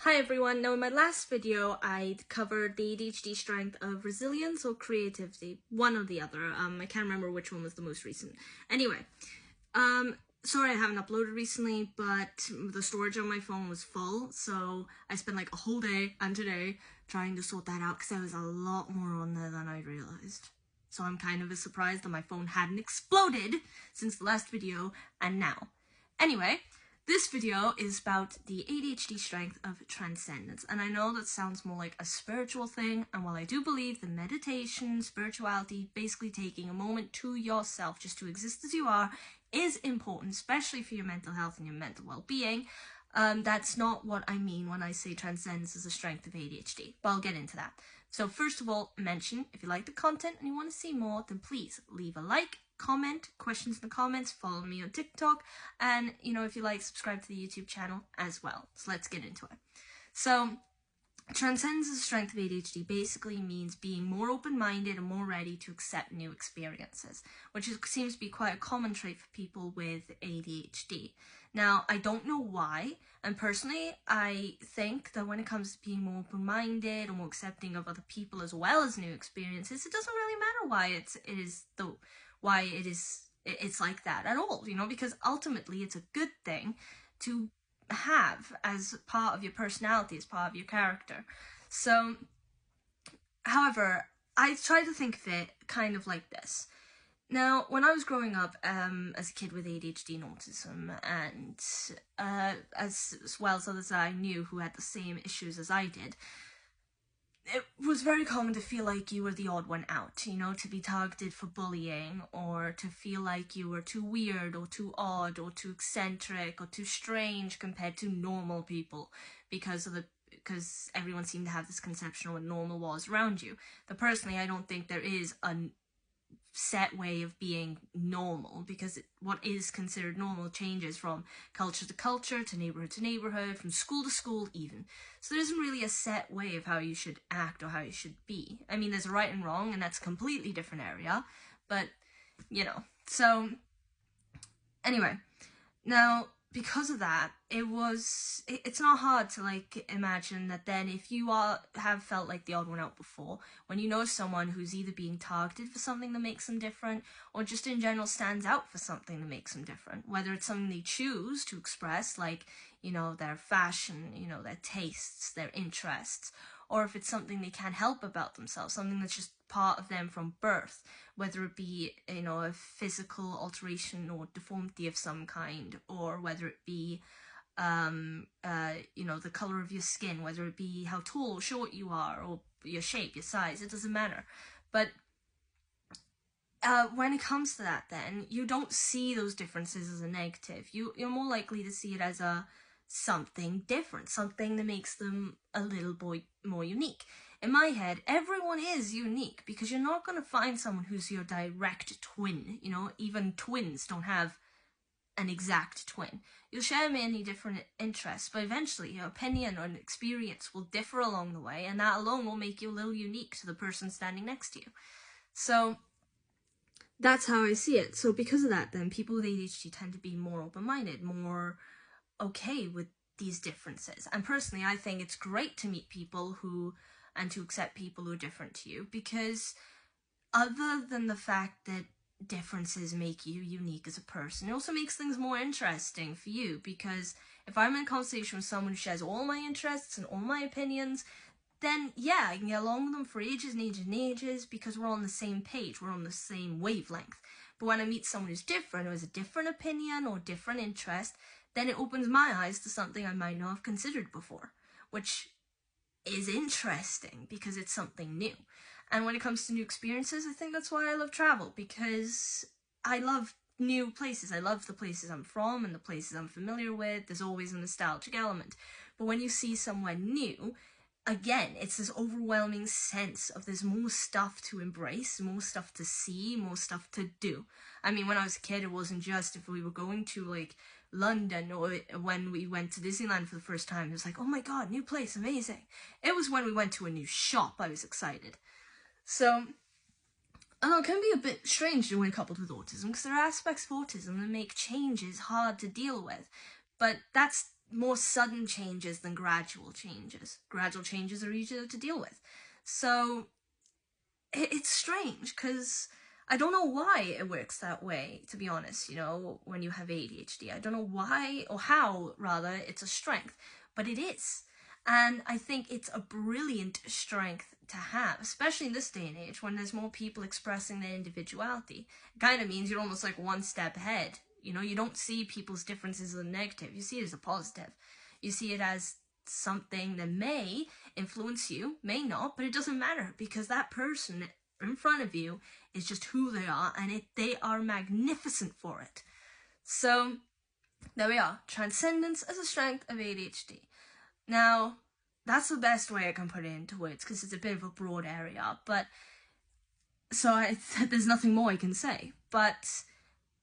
Hi everyone, now in my last video I covered the ADHD strength of resilience or creativity, one or the other. I can't remember which one was the most recent. Anyway, sorry I haven't uploaded recently, but the storage on my phone was full, so I spent like a whole day and today trying to sort that out because there was a lot more on there than I realized. So I'm kind of surprised that my phone hadn't exploded since the last video and now. Anyway, this video is about the ADHD strength of transcendence, and I know that sounds more like a spiritual thing, and while I do believe that meditation, spirituality, basically taking a moment to yourself just to exist as you are, is important, especially for your mental health and your mental well-being, that's not what I mean when I say transcendence is a strength of ADHD, but I'll get into that. So first of all, mention, if you like the content and you want to see more, then please leave a like, comment, questions in the comments, follow me on TikTok, and, if you like, subscribe to the YouTube channel as well. So let's get into it. So, transcendence as a strength of ADHD basically means being more open-minded and more ready to accept new experiences, which seems to be quite a common trait for people with ADHD. Now, I don't know why, and personally, I think that when it comes to being more open-minded or more accepting of other people as well as new experiences, it doesn't really matter why it's like that at all, because ultimately it's a good thing to have as part of your personality, as part of your character. So, however, I try to think of it kind of like this. Now, when I was growing up as a kid with ADHD and autism, and as well as others that I knew who had the same issues as I did, it was very common to feel like you were the odd one out, to be targeted for bullying, or to feel like you were too weird, or too odd, or too eccentric, or too strange compared to normal people, because everyone seemed to have this conception of what normal was around you. But personally, I don't think there is a set way of being normal, because what is considered normal changes from culture to culture, to neighborhood, from school to school even. So there isn't really a set way of how you should act or how you should be. I mean, there's right and wrong, and that's a completely different area, but, so, anyway, now, because of that, it's not hard to, imagine that then if you have felt like the odd one out before, when you know someone who's either being targeted for something that makes them different, or just in general stands out for something that makes them different, whether it's something they choose to express, like, their fashion, their tastes, their interests, or if it's something they can't help about themselves, something that's just part of them from birth, whether it be, a physical alteration or deformity of some kind, or whether it be, the color of your skin, whether it be how tall or short you are, or your shape, your size, it doesn't matter. But when it comes to that, then, you don't see those differences as a negative. You're more likely to see it as something different, something that makes them a little more unique. In my head, everyone is unique, because you're not going to find someone who's your direct twin. Even twins don't have an exact twin. You'll share many different interests, but eventually your opinion or experience will differ along the way, and that alone will make you a little unique to the person standing next to you. So that's how I see it. So because of that, then, people with ADHD tend to be more open-minded, more okay with these differences. And personally, I think it's great to meet people and to accept people who are different to you, because other than the fact that differences make you unique as a person, it also makes things more interesting for you, because if I'm in a conversation with someone who shares all my interests and all my opinions, then yeah, I can get along with them for ages and ages and ages, because we're on the same page, we're on the same wavelength. But when I meet someone who's different, who has a different opinion or different interest, then it opens my eyes to something I might not have considered before, which is interesting because it's something new. And when it comes to new experiences, I think that's why I love travel, because I love new places. I love the places I'm from and the places I'm familiar with. There's always a nostalgic element. But when you see somewhere new, again, it's this overwhelming sense of there's more stuff to embrace, more stuff to see, more stuff to do. I mean, when I was a kid, it wasn't just if we were going to, London, or when we went to Disneyland for the first time, it was like, oh my god, new place, amazing. It was when we went to a new shop, I was excited. So, I know it can be a bit strange when coupled with autism, because there are aspects of autism that make changes hard to deal with. But that's more sudden changes than gradual changes. Gradual changes are easier to deal with. So it's strange, because I don't know why it works that way, to be honest, you know, when you have ADHD. I don't know why, or how, rather, it's a strength, but it is. And I think it's a brilliant strength to have, especially in this day and age when there's more people expressing their individuality. It kind of means you're almost like one step ahead. You know, you don't see people's differences as a negative. You see it as a positive. You see it as something that may influence you, may not, but it doesn't matter, because that person in front of you is just who they are, and they are magnificent for it. So there we are. Transcendence as a strength of ADHD. Now, that's the best way I can put it into words, because it's a bit of a broad area, but so there's nothing more I can say. But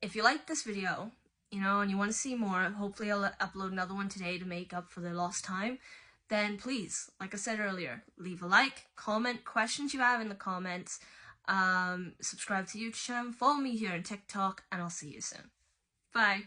if you like this video, you know, and you want to see more, hopefully I'll upload another one today to make up for the lost time, then please, like I said earlier, leave a like, comment, questions you have in the comments, subscribe to the YouTube channel, follow me here on TikTok, and I'll see you soon. Bye.